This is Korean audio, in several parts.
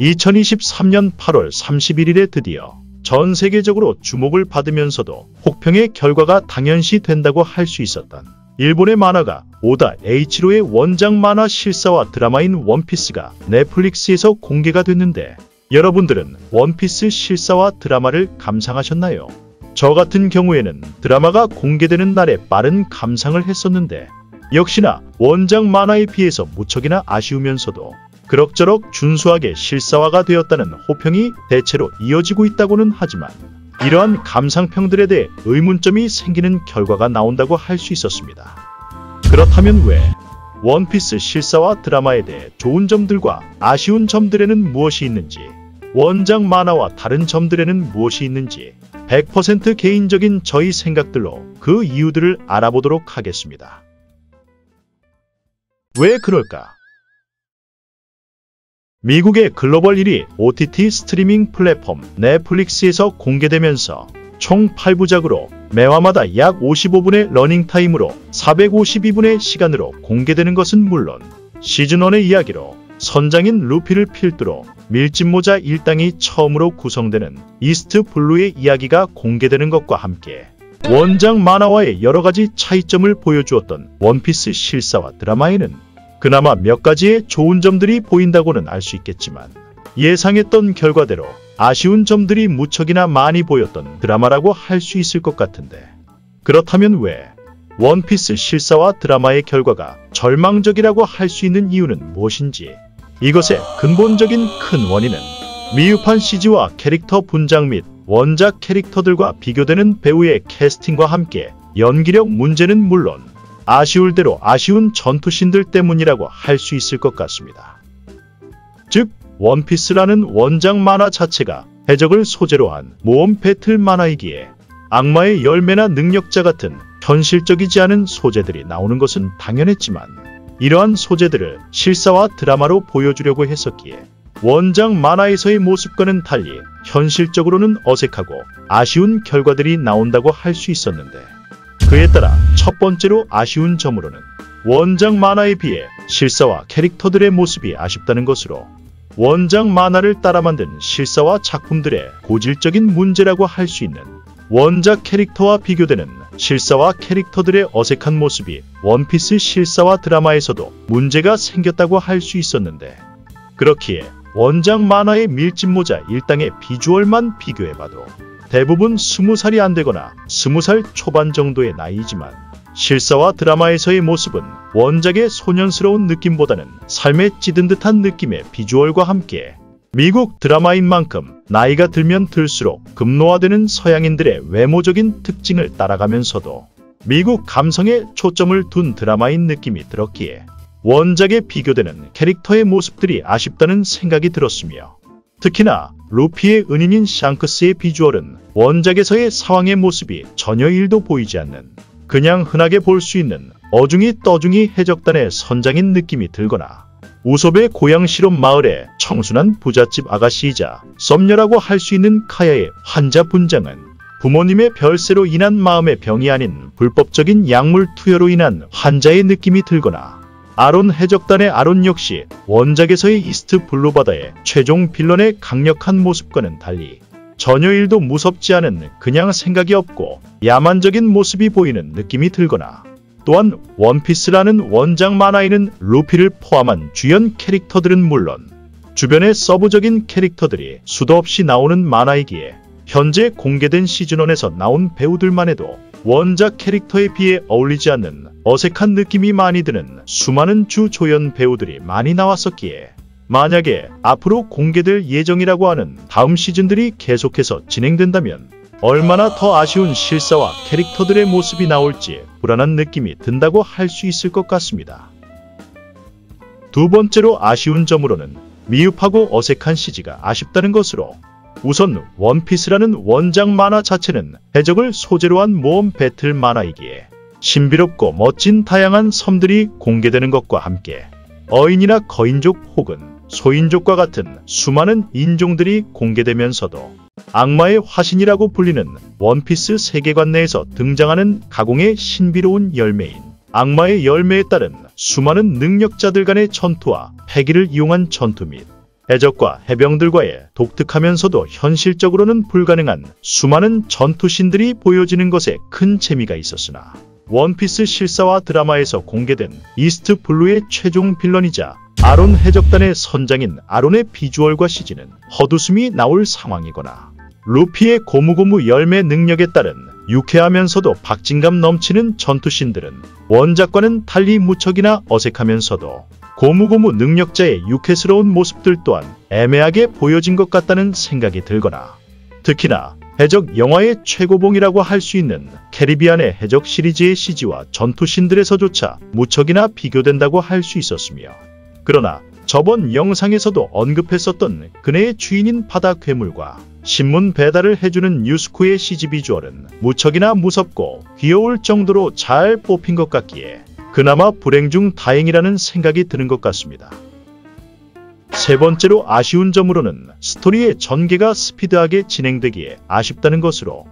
2023년 8월 31일에 드디어 전 세계적으로 주목을 받으면서도 혹평의 결과가 당연시 된다고 할 수 있었던 일본의 만화가 오다 에이치로의 원작 만화 실사화 드라마인 원피스가 넷플릭스에서 공개가 됐는데, 여러분들은 원피스 실사화 드라마를 감상하셨나요? 저 같은 경우에는 드라마가 공개되는 날에 빠른 감상을 했었는데, 역시나 원작 만화에 비해서 무척이나 아쉬우면서도 그럭저럭 준수하게 실사화가 되었다는 호평이 대체로 이어지고 있다고는 하지만, 이러한 감상평들에 대해 의문점이 생기는 결과가 나온다고 할 수 있었습니다. 그렇다면 왜 원피스 실사화 드라마에 대해 좋은 점들과 아쉬운 점들에는 무엇이 있는지, 원작 만화와 다른 점들에는 무엇이 있는지 100% 개인적인 저희 생각들로 그 이유들을 알아보도록 하겠습니다. 왜 그럴까? 미국의 글로벌 1위 OTT 스트리밍 플랫폼 넷플릭스에서 공개되면서 총 8부작으로 매화마다 약 55분의 러닝타임으로 452분의 시간으로 공개되는 것은 물론, 시즌1의 이야기로 선장인 루피를 필두로 밀짚모자 일당이 처음으로 구성되는 이스트 블루의 이야기가 공개되는 것과 함께 원작 만화와의 여러가지 차이점을 보여주었던 원피스 실사화 드라마에는 그나마 몇 가지의 좋은 점들이 보인다고는 알 수 있겠지만, 예상했던 결과대로 아쉬운 점들이 무척이나 많이 보였던 드라마라고 할 수 있을 것 같은데, 그렇다면 왜 원피스 실사화 드라마의 결과가 절망적이라고 할 수 있는 이유는 무엇인지, 이것의 근본적인 큰 원인은 미흡한 CG와 캐릭터 분장 및 원작 캐릭터들과 비교되는 배우의 캐스팅과 함께 연기력 문제는 물론 아쉬울 대로 아쉬운 전투신들 때문이라고 할 수 있을 것 같습니다. 즉, 원피스라는 원작 만화 자체가 해적을 소재로 한 모험 배틀 만화이기에 악마의 열매나 능력자 같은 현실적이지 않은 소재들이 나오는 것은 당연했지만, 이러한 소재들을 실사화 드라마로 보여주려고 했었기에 원작 만화에서의 모습과는 달리 현실적으로는 어색하고 아쉬운 결과들이 나온다고 할 수 있었는데, 그에 따라 첫 번째로 아쉬운 점으로는 원작 만화에 비해 실사화 캐릭터들의 모습이 아쉽다는 것으로, 원작 만화를 따라 만든 실사화 작품들의 고질적인 문제라고 할 수 있는 원작 캐릭터와 비교되는 실사화 캐릭터들의 어색한 모습이 원피스 실사화 드라마에서도 문제가 생겼다고 할 수 있었는데, 그렇기에 원작 만화의 밀짚모자 일당의 비주얼만 비교해봐도 대부분 20살이 안되거나 20살 초반 정도의 나이지만, 실사화 드라마에서의 모습은 원작의 소년스러운 느낌보다는 삶에 찌든 듯한 느낌의 비주얼과 함께 미국 드라마인 만큼 나이가 들면 들수록 급노화되는 서양인들의 외모적인 특징을 따라가면서도 미국 감성에 초점을 둔 드라마인 느낌이 들었기에 원작에 비교되는 캐릭터의 모습들이 아쉽다는 생각이 들었으며, 특히나 루피의 은인인 샹크스의 비주얼은 원작에서의 사왕의 모습이 전혀 일도 보이지 않는 그냥 흔하게 볼 수 있는 어중이 떠중이 해적단의 선장인 느낌이 들거나, 우솝의 고향 실업 마을의 청순한 부잣집 아가씨이자 썸녀라고 할 수 있는 카야의 환자 분장은 부모님의 별세로 인한 마음의 병이 아닌 불법적인 약물 투여로 인한 환자의 느낌이 들거나, 아론 해적단의 아론 역시 원작에서의 이스트 블루 바다의 최종 빌런의 강력한 모습과는 달리 전혀 일도 무섭지 않은 그냥 생각이 없고 야만적인 모습이 보이는 느낌이 들거나, 또한 원피스라는 원작 만화에는 루피를 포함한 주연 캐릭터들은 물론 주변의 서브적인 캐릭터들이 수도 없이 나오는 만화이기에 현재 공개된 시즌1에서 나온 배우들만 해도 원작 캐릭터에 비해 어울리지 않는 어색한 느낌이 많이 드는 수많은 주조연 배우들이 많이 나왔었기에, 만약에 앞으로 공개될 예정이라고 하는 다음 시즌들이 계속해서 진행된다면 얼마나 더 아쉬운 실사화 캐릭터들의 모습이 나올지 불안한 느낌이 든다고 할 수 있을 것 같습니다. 두 번째로 아쉬운 점으로는 미흡하고 어색한 CG가 아쉽다는 것으로, 우선 원피스라는 원작 만화 자체는 해적을 소재로 한 모험 배틀 만화이기에 신비롭고 멋진 다양한 섬들이 공개되는 것과 함께 어인이나 거인족 혹은 소인족과 같은 수많은 인종들이 공개되면서도 악마의 화신이라고 불리는 원피스 세계관 내에서 등장하는 가공의 신비로운 열매인 악마의 열매에 따른 수많은 능력자들 간의 전투와 패기를 이용한 전투 및 해적과 해병들과의 독특하면서도 현실적으로는 불가능한 수많은 전투신들이 보여지는 것에 큰 재미가 있었으나 원피스 실사화 드라마에서 공개된 이스트 블루의 최종 빌런이자 아론 해적단의 선장인 아론의 비주얼과 CG는 헛웃음이 나올 상황이거나 루피의 고무고무 열매 능력에 따른 유쾌하면서도 박진감 넘치는 전투신들은 원작과는 달리 무척이나 어색하면서도 고무고무 능력자의 유쾌스러운 모습들 또한 애매하게 보여진 것 같다는 생각이 들거나 특히나 해적 영화의 최고봉이라고 할 수 있는 캐리비안의 해적 시리즈의 CG와 전투신들에서조차 무척이나 비교된다고 할 수 있었으며 그러나 저번 영상에서도 언급했었던 그네의 주인인 바다 괴물과 신문 배달을 해주는 유스쿠의 CG 비주얼은 무척이나 무섭고 귀여울 정도로 잘 뽑힌 것 같기에 그나마 불행 중 다행이라는 생각이 드는 것 같습니다. 세 번째로 아쉬운 점으로는 스토리의 전개가 스피드하게 진행되기에 아쉽다는 것으로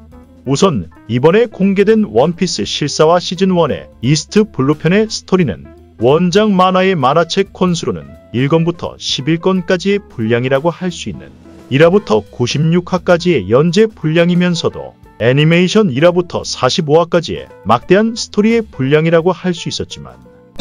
우선 이번에 공개된 원피스 실사화 시즌1의 이스트 블루편의 스토리는 원작 만화의 만화책 권수로는 1권부터 11권까지의 분량이라고 할 수 있는 1화부터 96화까지의 연재 분량이면서도 애니메이션 1화부터 45화까지의 막대한 스토리의 분량이라고 할 수 있었지만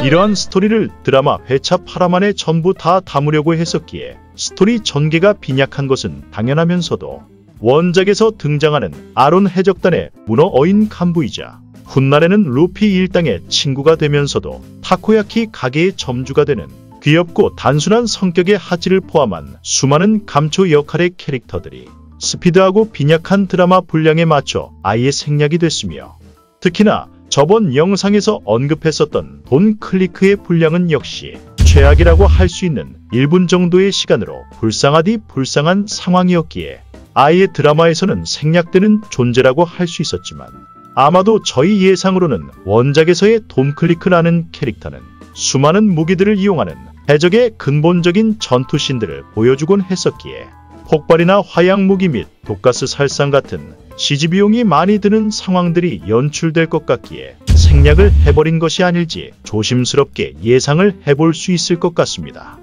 이러한 스토리를 드라마 회차 8화 만에 전부 다 담으려고 했었기에 스토리 전개가 빈약한 것은 당연하면서도 원작에서 등장하는 아론 해적단의 문어 어인 간부이자 훗날에는 루피 일당의 친구가 되면서도 타코야키 가게의 점주가 되는 귀엽고 단순한 성격의 하지를 포함한 수많은 감초 역할의 캐릭터들이 스피드하고 빈약한 드라마 분량에 맞춰 아예 생략이 됐으며 특히나 저번 영상에서 언급했었던 돈 클리크의 분량은 역시 최악이라고 할 수 있는 1분 정도의 시간으로 불쌍하디 불쌍한 상황이었기에 아예 드라마에서는 생략되는 존재라고 할 수 있었지만 아마도 저희 예상으로는 원작에서의 돈 클리크라는 캐릭터는 수많은 무기들을 이용하는 해적의 근본적인 전투신들을 보여주곤 했었기에 폭발이나 화약 무기 및 독가스 살상 같은 CG 비용이 많이 드는 상황들이 연출될 것 같기에 생략을 해버린 것이 아닐지 조심스럽게 예상을 해볼 수 있을 것 같습니다.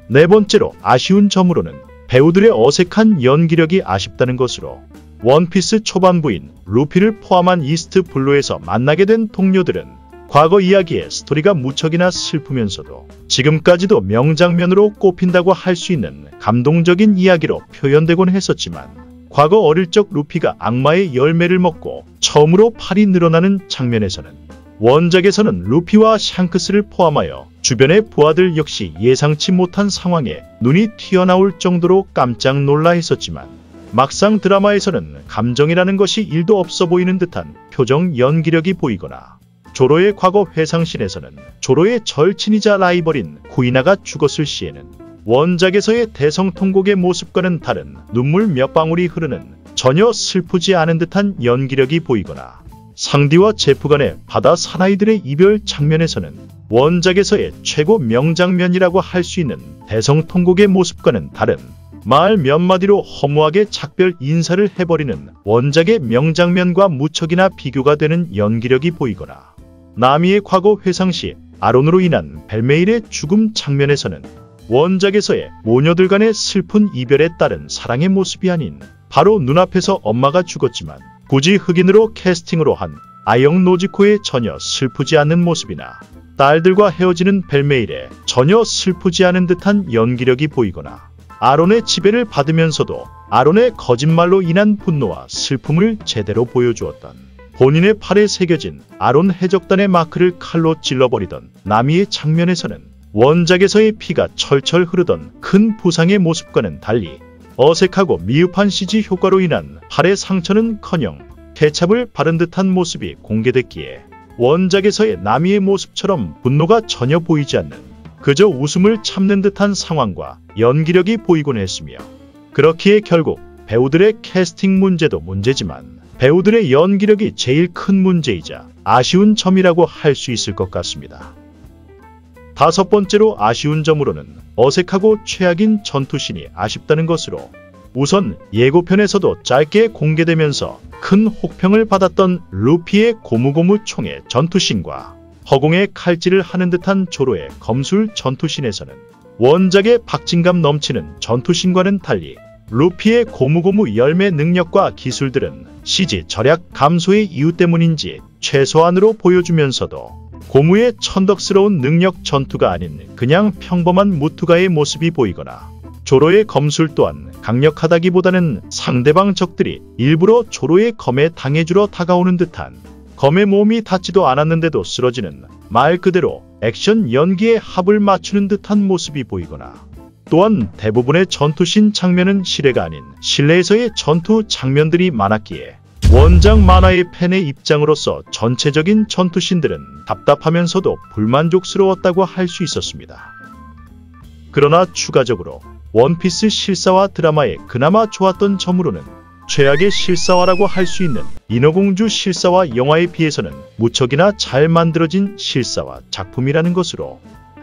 네 번째로 아쉬운 점으로는 배우들의 어색한 연기력이 아쉽다는 것으로 원피스 초반부인 루피를 포함한 이스트 블루에서 만나게 된 동료들은 과거 이야기의 스토리가 무척이나 슬프면서도 지금까지도 명장면으로 꼽힌다고 할 수 있는 감동적인 이야기로 표현되곤 했었지만 과거 어릴 적 루피가 악마의 열매를 먹고 처음으로 팔이 늘어나는 장면에서는 원작에서는 루피와 샹크스를 포함하여 주변의 부하들 역시 예상치 못한 상황에 눈이 튀어나올 정도로 깜짝 놀라 했었지만 막상 드라마에서는 감정이라는 것이 1도 없어 보이는 듯한 표정 연기력이 보이거나 조로의 과거 회상신에서는 조로의 절친이자 라이벌인 쿠이나가 죽었을 시에는 원작에서의 대성통곡의 모습과는 다른 눈물 몇 방울이 흐르는 전혀 슬프지 않은 듯한 연기력이 보이거나 상디와 제프 간의 바다 사나이들의 이별 장면에서는 원작에서의 최고 명장면이라고 할 수 있는 대성통곡의 모습과는 다른 말 몇 마디로 허무하게 작별 인사를 해버리는 원작의 명장면과 무척이나 비교가 되는 연기력이 보이거나 나미의 과거 회상 시 아론으로 인한 벨메일의 죽음 장면에서는 원작에서의 모녀들 간의 슬픈 이별에 따른 사랑의 모습이 아닌 바로 눈앞에서 엄마가 죽었지만 굳이 흑인으로 캐스팅으로 한 아영 노지코의 전혀 슬프지 않는 모습이나 딸들과 헤어지는 벨메일에 전혀 슬프지 않은 듯한 연기력이 보이거나 아론의 지배를 받으면서도 아론의 거짓말로 인한 분노와 슬픔을 제대로 보여주었던 본인의 팔에 새겨진 아론 해적단의 마크를 칼로 찔러버리던 나미의 장면에서는 원작에서의 피가 철철 흐르던 큰 부상의 모습과는 달리 어색하고 미흡한 CG 효과로 인한 팔의 상처는커녕 케찹을 바른 듯한 모습이 공개됐기에 원작에서의 나미의 모습처럼 분노가 전혀 보이지 않는 그저 웃음을 참는 듯한 상황과 연기력이 보이곤 했으며 그렇기에 결국 배우들의 캐스팅 문제도 문제지만 배우들의 연기력이 제일 큰 문제이자 아쉬운 점이라고 할 수 있을 것 같습니다. 다섯 번째로 아쉬운 점으로는 어색하고 최악인 전투신이 아쉽다는 것으로 우선 예고편에서도 짧게 공개되면서 큰 혹평을 받았던 루피의 고무고무 총의 전투신과 허공에 칼질을 하는 듯한 조로의 검술 전투신에서는 원작의 박진감 넘치는 전투신과는 달리 루피의 고무고무 열매 능력과 기술들은 CG 절약 감소의 이유 때문인지 최소한으로 보여주면서도 고무의 천덕스러운 능력 전투가 아닌 그냥 평범한 무투가의 모습이 보이거나 조로의 검술 또한 강력하다기보다는 상대방 적들이 일부러 조로의 검에 당해주러 다가오는 듯한, 검의 몸이 닿지도 않았는데도 쓰러지는 말 그대로 액션 연기의 합을 맞추는 듯한 모습이 보이거나, 또한 대부분의 전투신 장면은 실외가 아닌 실내에서의 전투 장면들이 많았기에 원작 만화의 팬의 입장으로서 전체적인 전투신들은 답답하면서도 불만족스러웠다고 할 수 있었습니다. 그러나 추가적으로 원피스 실사화 드라마의 그나마 좋았던 점으로는 최악의 실사화라고 할 수 있는 인어공주 실사화 영화에 비해서는 무척이나 잘 만들어진 실사화 작품이라는 것으로,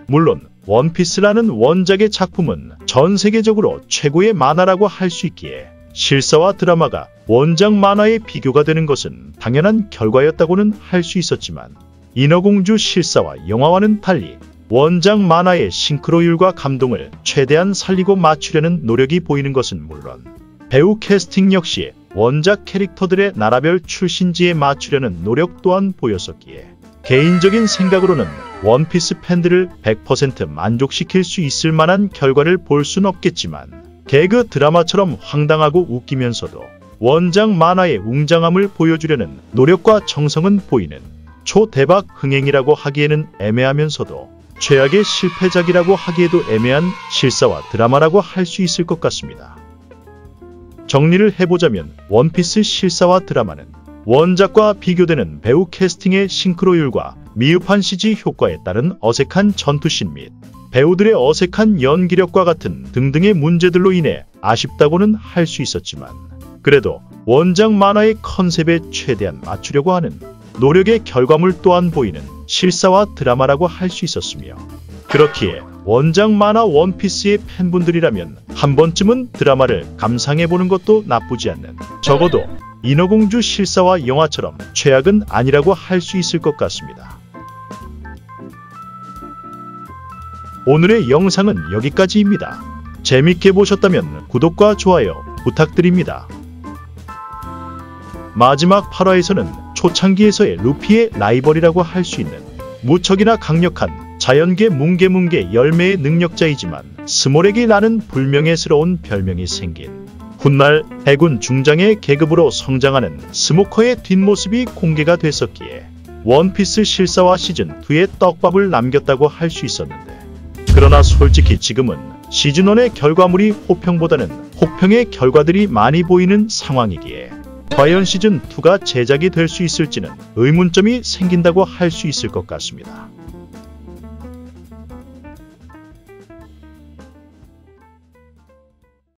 물론 원피스라는 원작의 작품은 전 세계적으로 최고의 만화라고 할 수 있기에 실사화 드라마가 원작 만화에 비교가 되는 것은 당연한 결과였다고는 할 수 있었지만, 인어공주 실사화 영화와는 달리 원작 만화의 싱크로율과 감동을 최대한 살리고 맞추려는 노력이 보이는 것은 물론, 배우 캐스팅 역시 원작 캐릭터들의 나라별 출신지에 맞추려는 노력 또한 보였었기에 개인적인 생각으로는 원피스 팬들을 100% 만족시킬 수 있을 만한 결과를 볼 순 없겠지만, 개그 드라마처럼 황당하고 웃기면서도 원작 만화의 웅장함을 보여주려는 노력과 정성은 보이는 초대박 흥행이라고 하기에는 애매하면서도 최악의 실패작이라고 하기에도 애매한 실사화 드라마라고 할 수 있을 것 같습니다. 정리를 해보자면 원피스 실사화 드라마는 원작과 비교되는 배우 캐스팅의 싱크로율과 미흡한 CG 효과에 따른 어색한 전투씬 및 배우들의 어색한 연기력과 같은 등등의 문제들로 인해 아쉽다고는 할 수 있었지만, 그래도 원작 만화의 컨셉에 최대한 맞추려고 하는 노력의 결과물 또한 보이는 실사화 드라마라고 할 수 있었으며, 그렇기에 원작 만화 원피스의 팬분들이라면 한 번쯤은 드라마를 감상해보는 것도 나쁘지 않는, 적어도 인어공주 실사화 영화처럼 최악은 아니라고 할 수 있을 것 같습니다. 오늘의 영상은 여기까지입니다. 재밌게 보셨다면 구독과 좋아요 부탁드립니다. 마지막 8화에서는 초창기에서의 루피의 라이벌이라고 할 수 있는 무척이나 강력한 자연계 뭉게뭉게 열매의 능력자이지만 스몰에게라는 불명예스러운 별명이 생긴 훗날 해군 중장의 계급으로 성장하는 스모커의 뒷모습이 공개가 됐었기에 원피스 실사화 시즌2의 떡밥을 남겼다고 할 수 있었는데, 그러나 솔직히 지금은 시즌1의 결과물이 호평보다는 혹평의 결과들이 많이 보이는 상황이기에 과연 시즌2가 제작이 될 수 있을지는 의문점이 생긴다고 할 수 있을 것 같습니다.